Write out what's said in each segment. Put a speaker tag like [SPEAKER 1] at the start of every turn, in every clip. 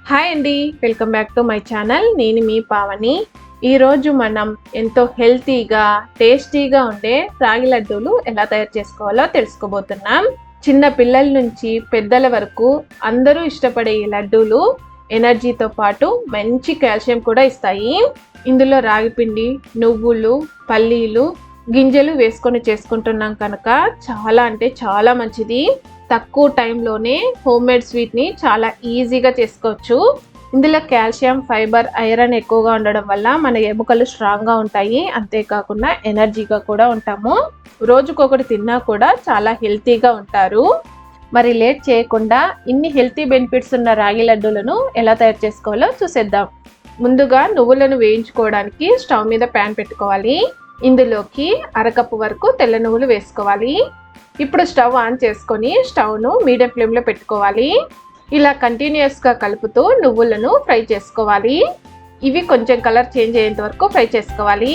[SPEAKER 1] Hi అండి, welcome back to my channel. నేను మీ పావని. ఈరోజు మనం ఎంతో హెల్తీగా టేస్టీగా ఉండే రాగి లడ్డూలు ఎలా తయారు చేసుకోవాలో తెలుసుకోబోతున్నాం. చిన్న పిల్లల నుంచి పెద్దల వరకు అందరూ ఇష్టపడే ఈ లడ్డూలు ఎనర్జీతో పాటు మంచి కాల్షియం కూడా ఇస్తాయి. ఇందులో రాగి పిండి, నువ్వులు, పల్లీలు, గింజలు వేసుకొని చేసుకుంటున్నాం కనుక చాలా అంటే చాలా మంచిది. తక్కువ టైంలోనే హోమ్ మేడ్ స్వీట్ని చాలా ఈజీగా చేసుకోవచ్చు. ఇందులో కాల్షియం, ఫైబర్, ఐరన్ ఎక్కువగా ఉండడం వల్ల మన ఎముకలు స్ట్రాంగ్గా ఉంటాయి. అంతేకాకుండా ఎనర్జీగా కూడా ఉంటాము. రోజుకొకటి తిన్నా కూడా చాలా హెల్తీగా ఉంటారు. మరి లేట్ చేయకుండా ఇన్ని హెల్తీ బెనిఫిట్స్ ఉన్న రాగి లడ్డూలను ఎలా తయారు చేసుకోవాలో చూసేద్దాం. ముందుగా నువ్వులను వేయించుకోవడానికి స్టవ్ మీద ప్యాన్ పెట్టుకోవాలి. ఇందులోకి అరకప్పు వరకు తెల్ల నువ్వులు వేసుకోవాలి. ఇప్పుడు స్టవ్ ఆన్ చేసుకొని స్టవ్ను మీడియం ఫ్లేమ్లో పెట్టుకోవాలి. ఇలా కంటిన్యూస్గా కలుపుతూ నువ్వులను ఫ్రై చేసుకోవాలి. ఇవి కొంచెం కలర్ చేంజ్ అయ్యేంత వరకు ఫ్రై చేసుకోవాలి.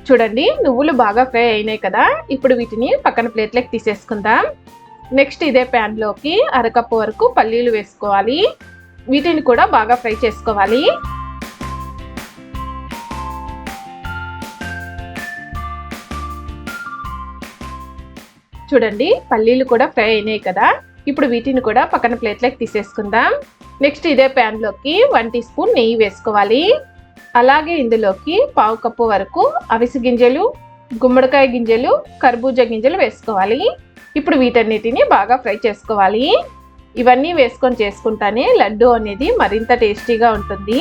[SPEAKER 1] చూడండి, నువ్వులు బాగా ఫ్రై అయినాయి కదా. ఇప్పుడు వీటిని పక్కన ప్లేట్లోకి తీసేసుకుందాం. నెక్స్ట్ ఇదే ప్యాన్లోకి అరకప్పు వరకు పల్లీలు వేసుకోవాలి. వీటిని కూడా బాగా ఫ్రై చేసుకోవాలి. చూడండి, పల్లీలు కూడా ఫ్రై అయినాయి కదా. ఇప్పుడు వీటిని కూడా పక్కన ప్లేట్లోకి తీసేసుకుందాం. నెక్స్ట్ ఇదే ప్యాన్లోకి 1 టీ స్పూన్ నెయ్యి వేసుకోవాలి. అలాగే ఇందులోకి పావు కప్పు వరకు అవిసె గింజలు, గుమ్మడికాయ గింజలు, కర్బూజా గింజలు వేసుకోవాలి. ఇప్పుడు వీటన్నిటిని బాగా ఫ్రై చేసుకోవాలి. ఇవన్నీ వేసుకొని చేసుకుంటానే లడ్డు అనేది మరింత టేస్టీగా ఉంటుంది.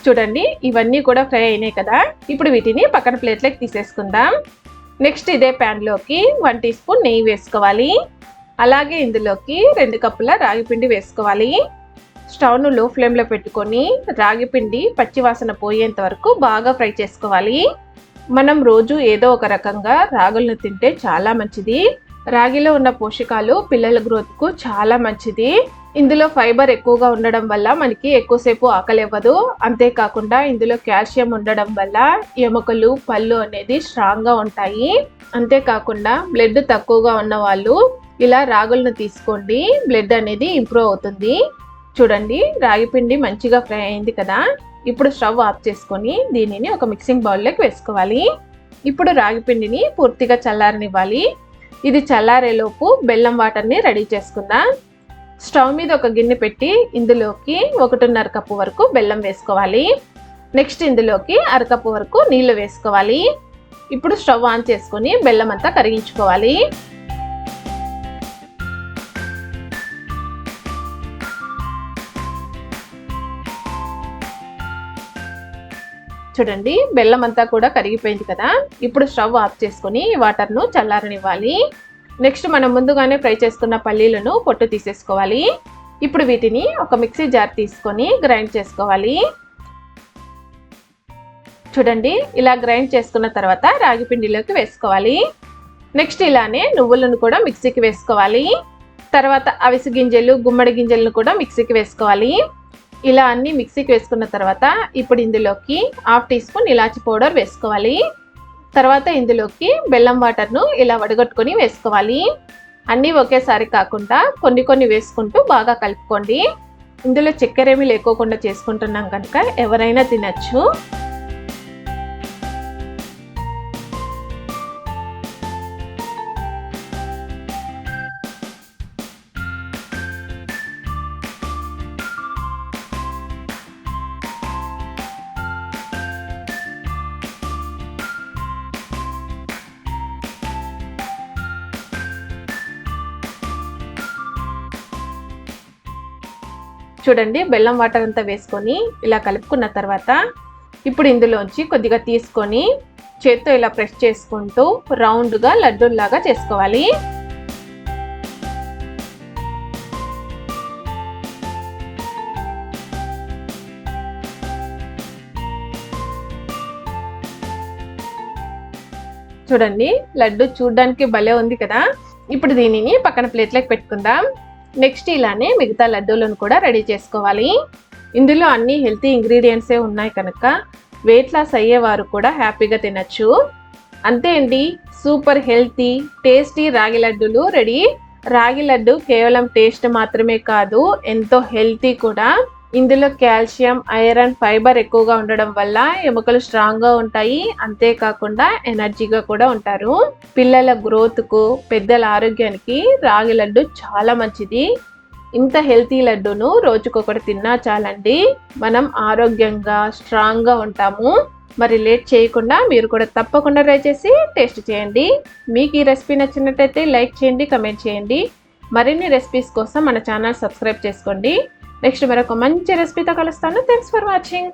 [SPEAKER 1] చూడండి, ఇవన్నీ కూడా ఫ్రై అయినాయి కదా. ఇప్పుడు వీటిని పక్కన ప్లేట్లోకి తీసేసుకుందాం. నెక్స్ట్ ఇదే ప్యాన్లోకి 1 టీ స్పూన్ నెయ్యి వేసుకోవాలి. అలాగే ఇందులోకి 2 కప్పుల రాగి పిండి వేసుకోవాలి. స్టవ్ను లో ఫ్లేమ్లో పెట్టుకొని రాగి పిండి పచ్చివాసన పోయేంత వరకు బాగా ఫ్రై చేసుకోవాలి. మనం రోజు ఏదో ఒక రకంగా రాగులను తింటే చాలా మంచిది. రాగిలో ఉన్న పోషకాలు పిల్లల గ్రోత్కు చాలా మంచిది. ఇందులో ఫైబర్ ఎక్కువగా ఉండడం వల్ల మనకి ఎక్కువసేపు ఆకలి ఇవ్వదు. అంతేకాకుండా ఇందులో కాల్షియం ఉండడం వల్ల ఎముకలు, పళ్ళు అనేది స్ట్రాంగ్గా ఉంటాయి. అంతేకాకుండా బ్లడ్ తక్కువగా ఉన్న వాళ్ళు ఇలా రాగులను తీసుకోండి, బ్లడ్ అనేది ఇంప్రూవ్ అవుతుంది. చూడండి, రాగి పిండి మంచిగా ఫ్రై అయింది కదా. ఇప్పుడు స్టవ్ ఆఫ్ చేసుకొని దీనిని ఒక మిక్సింగ్ బౌల్లోకి వేసుకోవాలి. ఇప్పుడు రాగి పిండిని పూర్తిగా చల్లారనివ్వాలి. ఇది చల్లారేలోపు బెల్లం వాటర్ని రెడీ చేసుకుందాం. స్టవ్ మీద ఒక గిన్నె పెట్టి ఇందులోకి 1.5 కప్పు వరకు బెల్లం వేసుకోవాలి. నెక్స్ట్ ఇందులోకి అరకప్పు వరకు నీళ్లు వేసుకోవాలి. ఇప్పుడు స్టవ్ ఆన్ చేసుకొని బెల్లం అంతా కరిగించుకోవాలి. చూడండి, బెల్లం అంతా కూడా కరిగిపోయింది కదా. ఇప్పుడు స్టవ్ ఆఫ్ చేసుకొని వాటర్ను చల్లారనివ్వాలి. నెక్స్ట్ మనం ముందుగానే ఫ్రై చేసుకున్న పల్లీలను పొట్టు తీసేసుకోవాలి. ఇప్పుడు వీటిని ఒక మిక్సీ జార్ తీసుకొని గ్రైండ్ చేసుకోవాలి. చూడండి, ఇలా గ్రైండ్ చేసుకున్న తర్వాత రాగి పిండిలోకి వేసుకోవాలి. నెక్స్ట్ ఇలానే నువ్వులను కూడా మిక్సీకి వేసుకోవాలి. తర్వాత అవిసె గింజలు, గుమ్మడి గింజలను కూడా మిక్సీకి వేసుకోవాలి. ఇలా అన్ని మిక్సీకి వేసుకున్న తర్వాత ఇప్పుడు ఇందులోకి 1/2 టీ స్పూన్ ఇలాచి పౌడర్ వేసుకోవాలి. తర్వాత ఇందులోకి బెల్లం వాటర్ను ఇలా వడగట్టుకొని వేసుకోవాలి. అన్నీ ఒకేసారి కాకుండా కొన్ని కొన్ని వేసుకుంటూ బాగా కలుపుకోండి. ఇందులో చక్కెర ఏమీ లేకోకుండా చేసుకుంటున్నాం కనుక ఎవరైనా తినచ్చు. చూడండి, బెల్లం వాటర్ అంతా వేసుకొని ఇలా కలుపుకున్న తర్వాత ఇప్పుడు ఇందులోంచి కొద్దిగా తీసుకొని చేత్తో ఇలా ప్రెస్ చేసుకుంటూ రౌండ్గా లడ్డూల్లాగా చేసుకోవాలి. చూడండి, లడ్డు చూడడానికి భలే ఉంది కదా. ఇప్పుడు దీనిని పక్కన ప్లేట్లోకి పెట్టుకుందాం. నెక్స్ట్ ఇలానే మిగతా లడ్డూలను కూడా రెడీ చేసుకోవాలి. ఇందులో అన్ని హెల్తీ ఇంగ్రీడియంట్సే ఉన్నాయి కనుక వెయిట్ లాస్ అయ్యేవారు కూడా హ్యాపీగా తినచ్చు. అంతే అండి, సూపర్ హెల్తీ టేస్టీ రాగి లడ్డూలు రెడీ. రాగి లడ్డు కేవలం టేస్ట్ మాత్రమే కాదు, ఎంతో హెల్తీ కూడా. ఇందులో కాల్షియం, ఐరన్, ఫైబర్ ఎక్కువగా ఉండడం వల్ల ఎముకలు స్ట్రాంగ్గా ఉంటాయి. అంతేకాకుండా ఎనర్జీగా కూడా ఉంటారు. పిల్లల గ్రోత్కు, పెద్దల ఆరోగ్యానికి రాగి లడ్డు చాలా మంచిది. ఇంత హెల్తీ లడ్డూను రోజుకొకటి తిన్నా చాలండి, మనం ఆరోగ్యంగా స్ట్రాంగ్గా ఉంటాము. మరి లేట్ చేయకుండా మీరు కూడా తప్పకుండా ట్రై చేసి టేస్ట్ చేయండి. మీకు ఈ రెసిపీ నచ్చినట్టయితే లైక్ చేయండి, కమెంట్ చేయండి. మరిన్ని రెసిపీస్ కోసం మన ఛానల్ సబ్స్క్రైబ్ చేసుకోండి. నెక్స్ట్ మరొక మంచి రెసిపీతో కలుస్తాను. Thanks for watching.